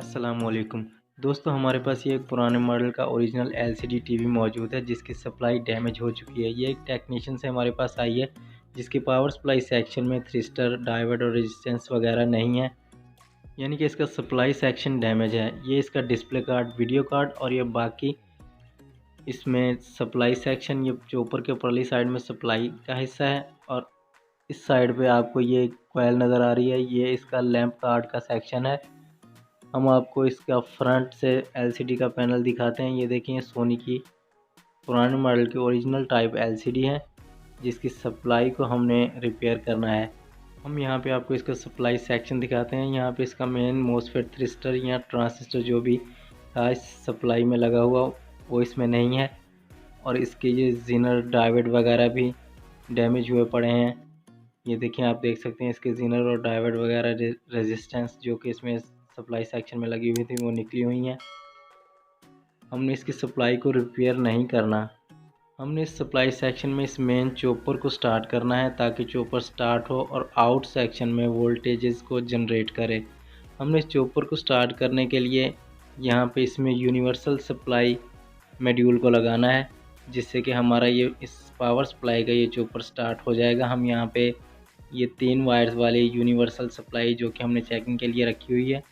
अस्सलाम वालेकुम दोस्तों, हमारे पास ये एक पुराने मॉडल का ओरिजिनल एलसीडी टीवी मौजूद है जिसकी सप्लाई डैमेज हो चुकी है। ये एक टेक्नीशियन से हमारे पास आई है जिसके पावर सप्लाई सेक्शन में थ्रिस्टर, डायोड और रेजिस्टेंस वगैरह नहीं है, यानी कि इसका सप्लाई सेक्शन डैमेज है। ये इसका डिस्प्ले कार्ड, वीडियो कार्ड और ये बाकी इसमें सप्लाई सेक्शन, ये जो ऊपर के ऊपरली साइड में सप्लाई का हिस्सा है और इस साइड पे आपको ये कॉइल नज़र आ रही है, ये इसका लैंप कार्ड का सेक्शन है। हम आपको इसका फ्रंट से एलसीडी का पैनल दिखाते हैं। ये देखिए, सोनी की पुराने मॉडल की ओरिजिनल टाइप एलसीडी है जिसकी सप्लाई को हमने रिपेयर करना है। हम यहाँ पे आपको इसका सप्लाई सेक्शन दिखाते हैं। यहाँ पे इसका मेन मोसफेट, थ्रिस्टर या ट्रांजिस्टर जो भी था इस सप्लाई में लगा हुआ वो इसमें नहीं है और इसके ये जीनर, डायोड वगैरह भी डैमेज हुए पड़े हैं। ये देखिए, आप देख सकते हैं इसके जीनर और डायोड वगैरह, रेजिस्टेंस जो कि इसमें सप्लाई सेक्शन में लगी हुई थी वो निकली हुई हैं। हमने इसकी सप्लाई को रिपेयर नहीं करना, हमने इस सप्लाई सेक्शन में इस मेन चॉपर को स्टार्ट करना है ताकि चॉपर स्टार्ट हो और आउट सेक्शन में वोल्टेजेस को जनरेट करे। हमने इस चॉपर को स्टार्ट करने के लिए यहाँ पे इसमें यूनिवर्सल सप्लाई मॉड्यूल को लगाना है जिससे कि हमारा ये इस पावर सप्लाई का ये चॉपर स्टार्ट हो जाएगा। हम यहाँ पे ये 3 वायर्स वाली यूनिवर्सल सप्लाई जो कि हमने चेकिंग के लिए रखी हुई है,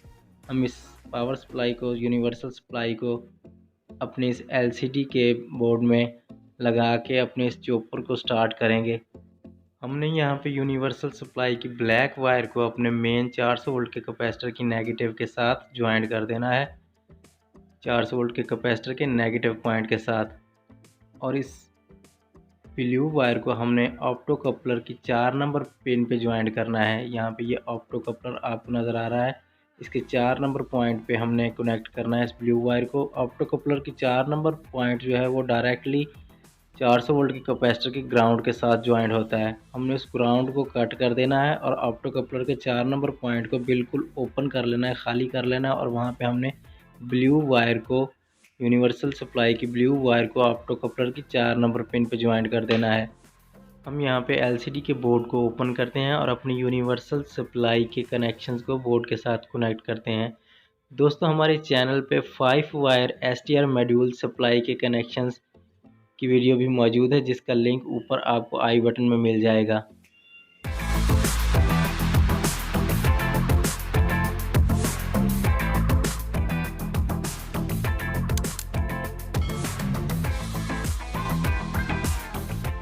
हम इस पावर सप्लाई को, यूनिवर्सल सप्लाई को अपने इस एलसीडी के बोर्ड में लगा के अपने इस चॉपर को स्टार्ट करेंगे। हमने यहाँ पे यूनिवर्सल सप्लाई की ब्लैक वायर को अपने मेन 400 वोल्ट के कैपेसिटर की नेगेटिव के साथ ज्वाइंट कर देना है, 400 वोल्ट के कैपेसिटर के नेगेटिव पॉइंट के साथ। और इस ब्लू वायर को हमने ऑप्टो कपलर की 4 नंबर पिन पे ज्वाइंट करना है। यहाँ पे ये ऑप्टो कपलर आपको नज़र आ रहा है, इसके 4 नंबर पॉइंट पे हमने कनेक्ट करना है इस ब्लू वायर को। ऑप्टो कपलर की 4 नंबर पॉइंट जो है वो डायरेक्टली 400 वोल्ट के कैपेसिटर के ग्राउंड के साथ ज्वाइंट होता है। हमने उस ग्राउंड को कट कर देना है और ऑप्टो कपलर के 4 नंबर पॉइंट को बिल्कुल ओपन कर लेना है, खाली कर लेना है और वहाँ पे हमने ब्लू वायर को, यूनिवर्सल सप्लाई की ब्लू वायर को ऑप्टो कपलर की 4 नंबर पिन पे ज्वाइंट कर देना है। हम यहाँ पे एलसीडी के बोर्ड को ओपन करते हैं और अपनी यूनिवर्सल सप्लाई के कनेक्शंस को बोर्ड के साथ कनेक्ट करते हैं। दोस्तों, हमारे चैनल पे 5 वायर STR मॉड्यूल सप्लाई के कनेक्शंस की वीडियो भी मौजूद है जिसका लिंक ऊपर आपको आई बटन में मिल जाएगा।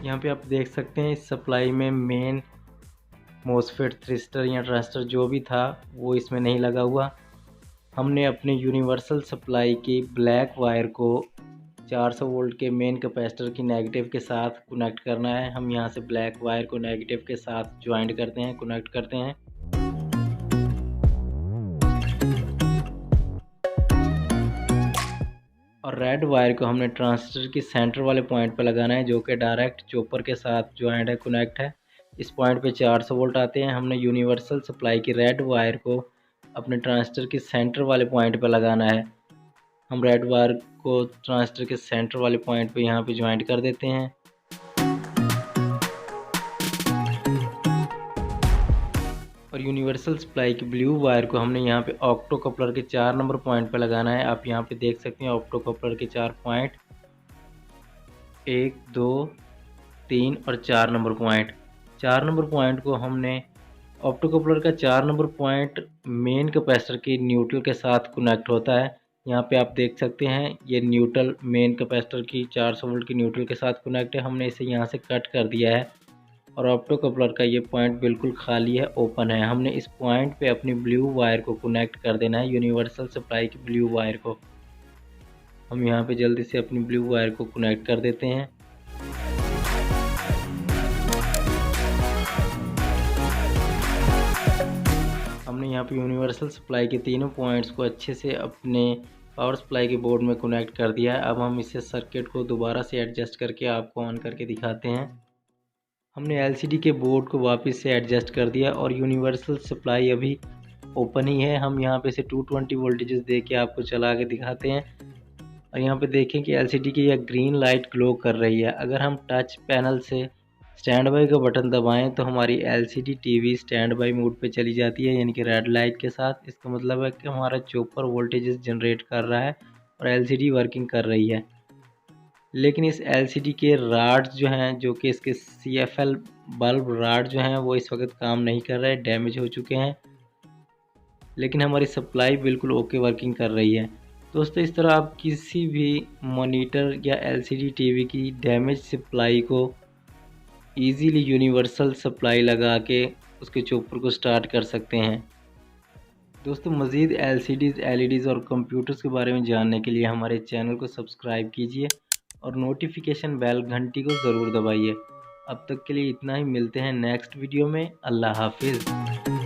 यहाँ पे आप देख सकते हैं इस सप्लाई में मेन मोसफेट, थ्रिस्टर या ट्रांजिस्टर जो भी था वो इसमें नहीं लगा हुआ। हमने अपने यूनिवर्सल सप्लाई की ब्लैक वायर को 400 वोल्ट के मेन कैपेसिटर की नेगेटिव के साथ कनेक्ट करना है। हम यहाँ से ब्लैक वायर को नेगेटिव के साथ ज्वाइंट करते हैं, कनेक्ट करते हैं। और रेड वायर को हमने ट्रांजिस्टर की सेंटर वाले पॉइंट पर लगाना है जो कि डायरेक्ट चॉपर के साथ ज्वाइंट है, कनेक्ट है। इस पॉइंट पे 400 वोल्ट आते हैं। हमने यूनिवर्सल सप्लाई की रेड वायर को अपने ट्रांजिस्टर की सेंटर वाले पॉइंट पर लगाना है। हम रेड वायर को ट्रांजिस्टर के सेंटर वाले पॉइंट पे यहाँ पे ज्वाइंट कर देते हैं। और यूनिवर्सल सप्लाई की ब्लू वायर को हमने यहाँ पे ऑप्टो कपलर के 4 नंबर पॉइंट पे लगाना है। आप यहाँ पे देख सकते हैं ऑप्टो कपलर के 4 पॉइंट, 1, 2, 3 और 4 नंबर पॉइंट। 4 नंबर पॉइंट को हमने, ऑप्टो कपलर का 4 नंबर पॉइंट मेन कैपेसिटर की न्यूट्रल के साथ कनेक्ट होता है। यहाँ पे आप देख सकते हैं ये न्यूट्रल मेन कैपेसिटर की 400 वोल्ट की न्यूट्रल के साथ कनेक्ट है। हमने इसे यहाँ से कट कर दिया है और ऑप्टो कपलर का ये पॉइंट बिल्कुल खाली है, ओपन है। हमने इस पॉइंट पे अपनी ब्लू वायर को कनेक्ट कर देना है, यूनिवर्सल सप्लाई की ब्लू वायर को। हम यहाँ पे जल्दी से अपनी ब्लू वायर को कनेक्ट कर देते हैं। हमने यहाँ पे यूनिवर्सल सप्लाई के तीनों पॉइंट्स को अच्छे से अपने पावर सप्लाई के बोर्ड में कनेक्ट कर दिया है। अब हम इसे सर्किट को दोबारा से एडजस्ट करके आपको ऑन करके दिखाते हैं। हमने एलसीडी के बोर्ड को वापस से एडजस्ट कर दिया और यूनिवर्सल सप्लाई अभी ओपन ही है। हम यहाँ पे से 220 वोल्टेजेस दे के आपको चला के दिखाते हैं और यहाँ पे देखें कि एलसीडी की यह ग्रीन लाइट ग्लो कर रही है। अगर हम टच पैनल से स्टैंड बाई का बटन दबाएं तो हमारी LCD TV stand by mode पे चली जाती है, यानी कि रेड लाइट के साथ। इसका मतलब है कि हमारा चॉपर वोल्टेजेस जनरेट कर रहा है और एलसीडी वर्किंग कर रही है। लेकिन इस एलसीडी के राड्स जो हैं, जो कि इसके सीएफएल बल्ब राड जो हैं, वो इस वक्त काम नहीं कर रहे, डैमेज हो चुके हैं। लेकिन हमारी सप्लाई बिल्कुल ओके वर्किंग कर रही है। दोस्तों, इस तरह आप किसी भी मॉनिटर या एलसीडी टीवी की डैमेज सप्लाई को इजीली यूनिवर्सल सप्लाई लगा के उसके चॉपर को स्टार्ट कर सकते हैं। दोस्तों, मज़ीद एलसीडीज़, एलईडीज़ और कंप्यूटर्स के बारे में जानने के लिए हमारे चैनल को सब्सक्राइब कीजिए और नोटिफिकेशन बेल घंटी को ज़रूर दबाइए। अब तक के लिए इतना ही, मिलते हैं नेक्स्ट वीडियो में। अल्लाह हाफिज़।